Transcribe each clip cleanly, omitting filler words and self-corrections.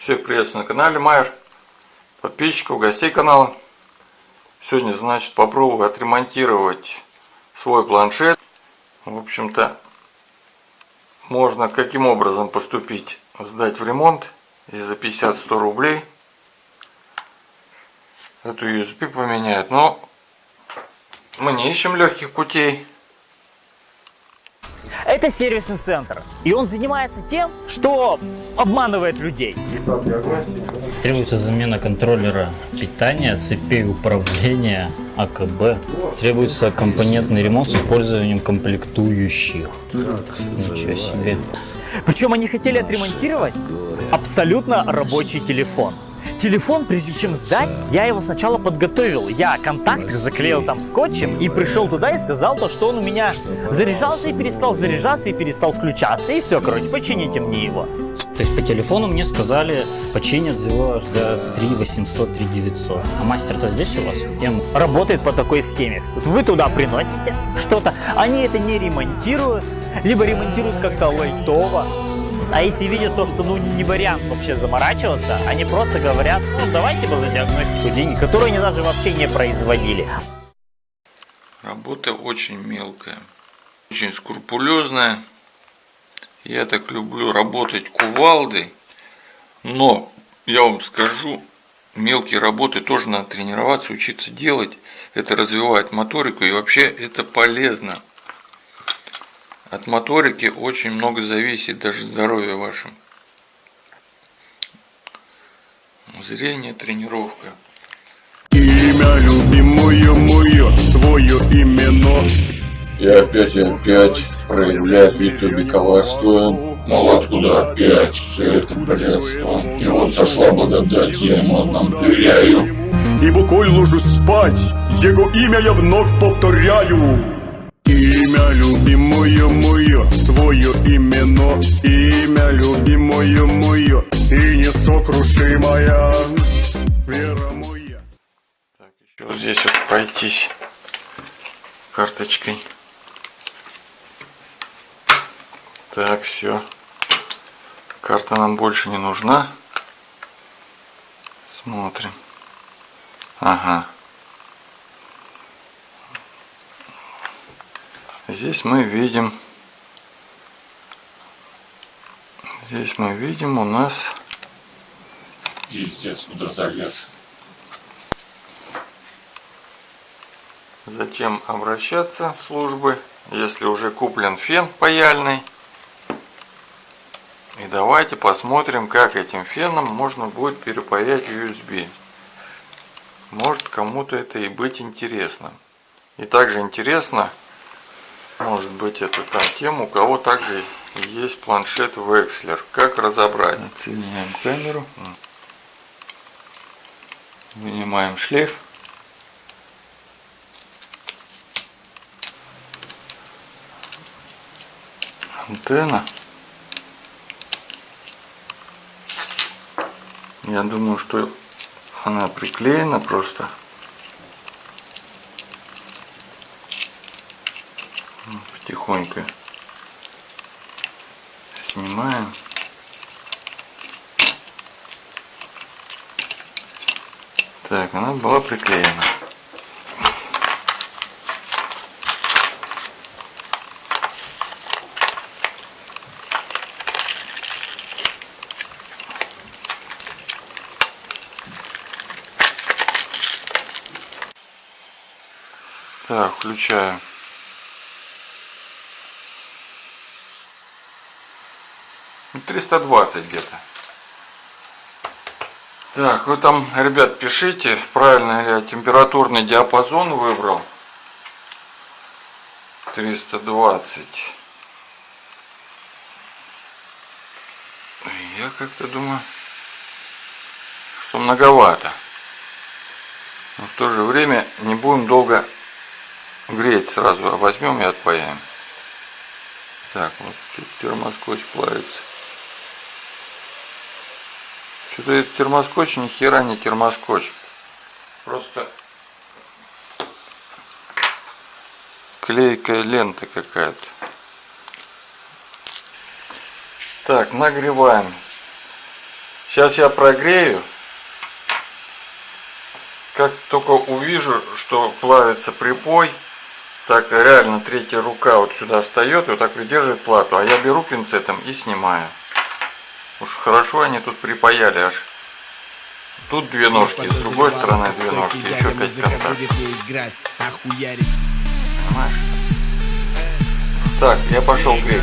Всех приветствую на канале Майер, подписчиков, гостей канала. Сегодня, значит, попробую отремонтировать свой планшет. В общем-то, можно каким образом поступить? Сдать в ремонт и за 50-100 рублей эту USB поменять. Но мы не ищем легких путей. Это сервисный центр, и он занимается тем, что обманывает людей. Требуется замена контроллера питания, цепей управления, АКБ. Требуется компонентный ремонт с использованием комплектующих. Ничего себе. Причем они хотели отремонтировать абсолютно рабочий телефон. Телефон, прежде чем сдать, я его сначала подготовил. Я контакты заклеил там скотчем и пришел туда и сказал то, что он у меня заряжался и перестал включаться. И все, короче, почините мне его. То есть по телефону мне сказали, починят его аж за 3 800, 3 900. А мастер-то здесь у вас? Работает по такой схеме. Вот вы туда приносите что-то, они это не ремонтируют, либо ремонтируют как-то лайтово. А если видят то, что не вариант вообще заморачиваться, они просто говорят, ну давайте за диагностику денег, которые они даже вообще не производили. Работа очень мелкая, очень скрупулезная. Я так люблю работать кувалдой, но я вам скажу, мелкие работы тоже надо тренироваться, учиться делать. Это развивает моторику и вообще это полезно. От моторики очень много зависит, даже здоровье ваше. Зрение, тренировка. Имя любимое мое, твое именно. И опять проявляет в ютубе коварство. Мол, откуда опять все это бредство? И вот сошла благодать, я ему одному доверяю. И буквой ложусь спать, его имя я вновь повторяю. Имя любимое мое, твое именно. Имя любимое мое, и несокрушимая вера моя. Так, еще вот здесь вот пройтись карточкой. Так, все. Карта нам больше не нужна. Смотрим. Ага. Здесь мы видим у нас Пиздец, куда залез. зачем обращаться в службы, если уже куплен фен паяльный. И давайте посмотрим, как этим феном можно будет перепаять USB. Может, кому-то это и быть интересно. И также интересно, может быть, это тем, у кого также есть планшет Wexler. Как разобрать? Отсоединяем камеру. Вынимаем шлейф. Антенна. Я думаю, что она приклеена просто. Потихоньку снимаем. Так, она была приклеена. Так, включаю. Ну, 320 где-то. Так, вы там, ребят, пишите, правильно ли я температурный диапазон выбрал. 320. Я как-то думаю, что многовато. Но в то же время не будем долго греть сразу, а возьмем и отпаяем. Так, вот тут термоскотч плавится. Что-то этот термоскотч ни хера не термоскотч. Просто клейкая лента какая-то. Так, нагреваем Сейчас я прогрею. Как только увижу, что плавится припой, так реально третья рука вот сюда встает и вот так придерживает плату. А я беру пинцетом и снимаю. Уж хорошо они тут припаяли аж. Тут две ножки, с другой стороны две ножки, еще 5 контактов. Понимаешь? Так, я пошел греть.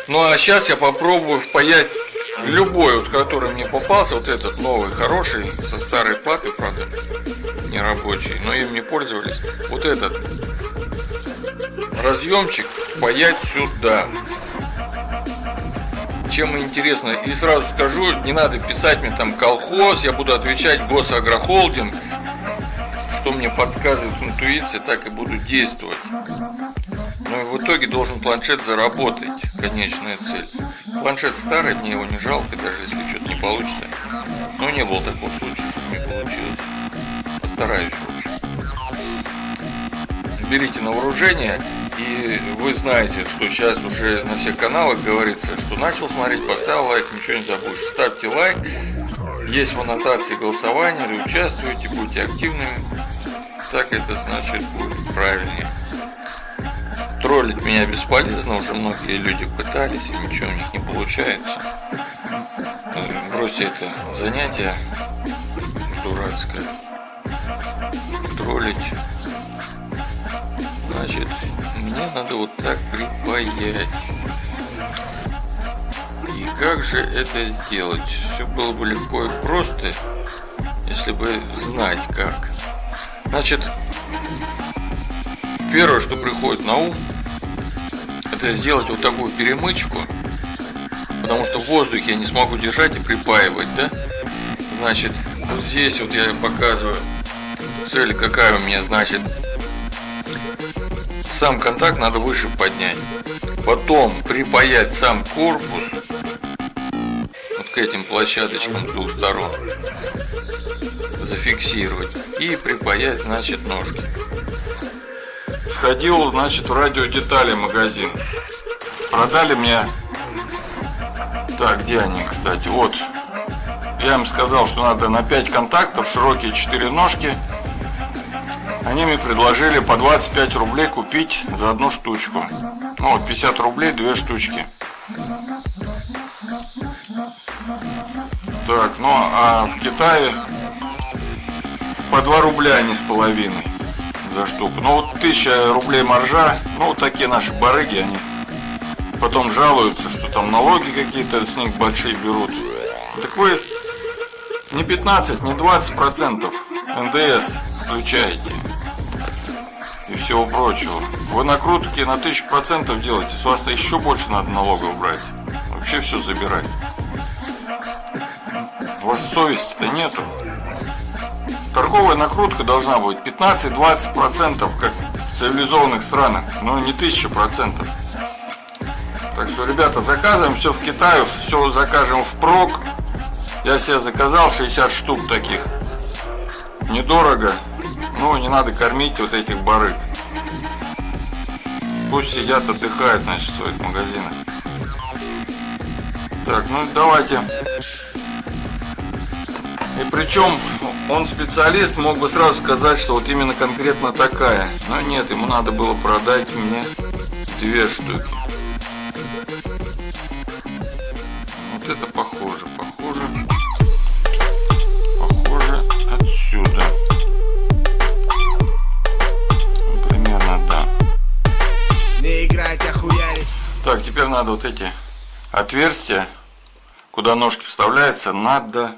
Ну а сейчас я попробую впаять любой, вот который мне попался, вот этот новый, хороший, со старой платой, правда, не рабочий, но им не пользовались. Вот этот разъемчик впаять сюда. Чем интересно, и сразу скажу, не надо писать мне там колхоз, я буду отвечать госагрохолдинг, что мне подсказывает интуиция, так и буду действовать. Ну и в итоге должен планшет заработать, конечная цель. Планшет старый, мне его не жалко, даже если что-то не получится. Но не было такого случая, что не получилось. Постараюсь, в общем. Берите на вооружение, и вы знаете, что сейчас уже на всех каналах говорится, что начал смотреть, поставил лайк, ничего не забудешь. Ставьте лайк, есть в аннотации голосования, или участвуйте, будьте активными. Так это значит будет правильнее. Троллить меня бесполезно, уже многие люди пытались, и ничего у них не получается. Бросьте это занятие дурацкое. Троллить. Значит, мне надо вот так припаять. И как же это сделать? Все было бы легко и просто, если бы знать как. Значит, первое, что приходит на ум, это сделать вот такую перемычку, потому что в воздухе я не смогу держать и припаивать, да? Значит, вот здесь вот я показываю цель какая у меня, значит, сам контакт надо выше поднять, потом припаять сам корпус вот к этим площадочкам с двух сторон, зафиксировать и припаять, значит, ножки. Сходил, значит, в радиодетали магазин. Продали мне... Так, где они, кстати? Вот. Я им сказал, что надо на 5 контактов, широкие 4 ножки. Они мне предложили по 25 рублей купить за одну штучку. Ну вот, 50 рублей 2 штучки. Так, ну а в Китае по 2 рубля они с половиной за штуку. Ну вот 1000 рублей маржа. Ну вот такие наши барыги, они потом жалуются, что там налоги какие-то с них большие берут. Так вы не 15, не 20% НДС включаете и всего прочего. Вы накрутки на 1000% делаете, с вас еще больше надо налогов брать. Вообще все забирать. У вас совести-то нету. Торговая накрутка должна быть 15-20%, как в цивилизованных странах, но не 1000%. Так что, ребята, заказываем все в Китае, все закажем впрок. Я себе заказал 60 штук таких. Недорого, но не надо кормить вот этих барыг. Пусть сидят, отдыхают, значит, в своих магазинах. Так, ну давайте. И причем он специалист, мог бы сразу сказать, что вот именно конкретно такая. Но нет, ему надо было продать мне 2 штуки. Вот это похоже отсюда. Ну, примерно, да. Так, теперь надо вот эти отверстия, куда ножки вставляются, надо,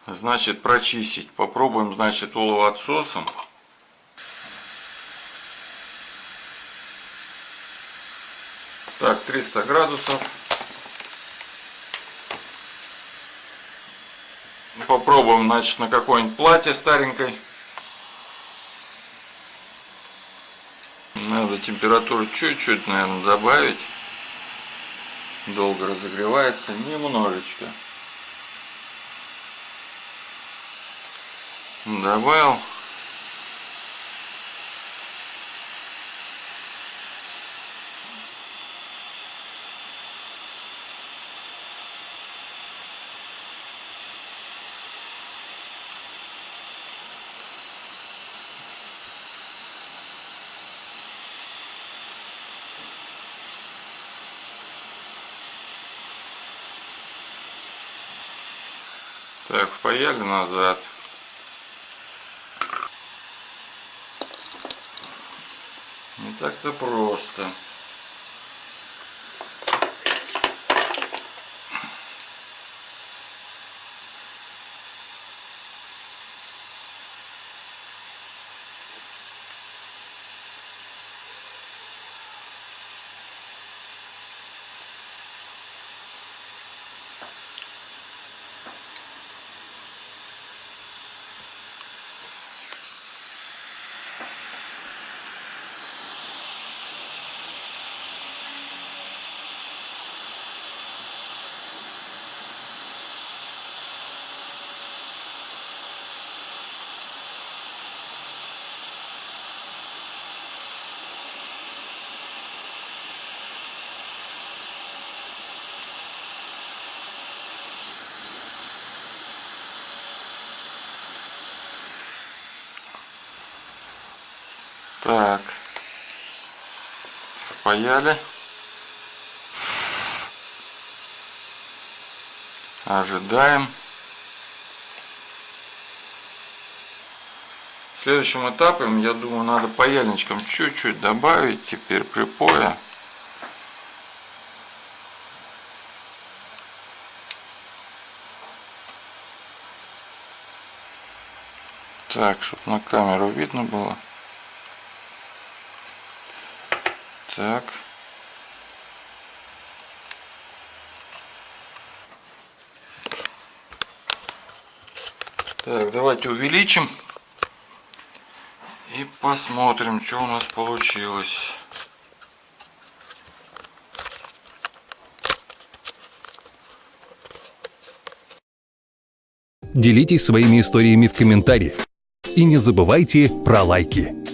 значит, прочистить. Попробуем, значит, оловоотсосом. Так, 300 градусов. Попробуем, значит, на какое-нибудь платье старенькой. Надо температуру чуть-чуть, наверное, добавить. Долго разогревается, немножечко. Добавил. Так, впаяли назад. Не так-то просто. Так, впаяли. Ожидаем. Следующим этапом, я думаю, надо паяльничком чуть-чуть добавить теперь припоя. Так, чтобы на камеру видно было. Так. Так, давайте увеличим и посмотрим, что у нас получилось. Делитесь своими историями в комментариях. И не забывайте про лайки.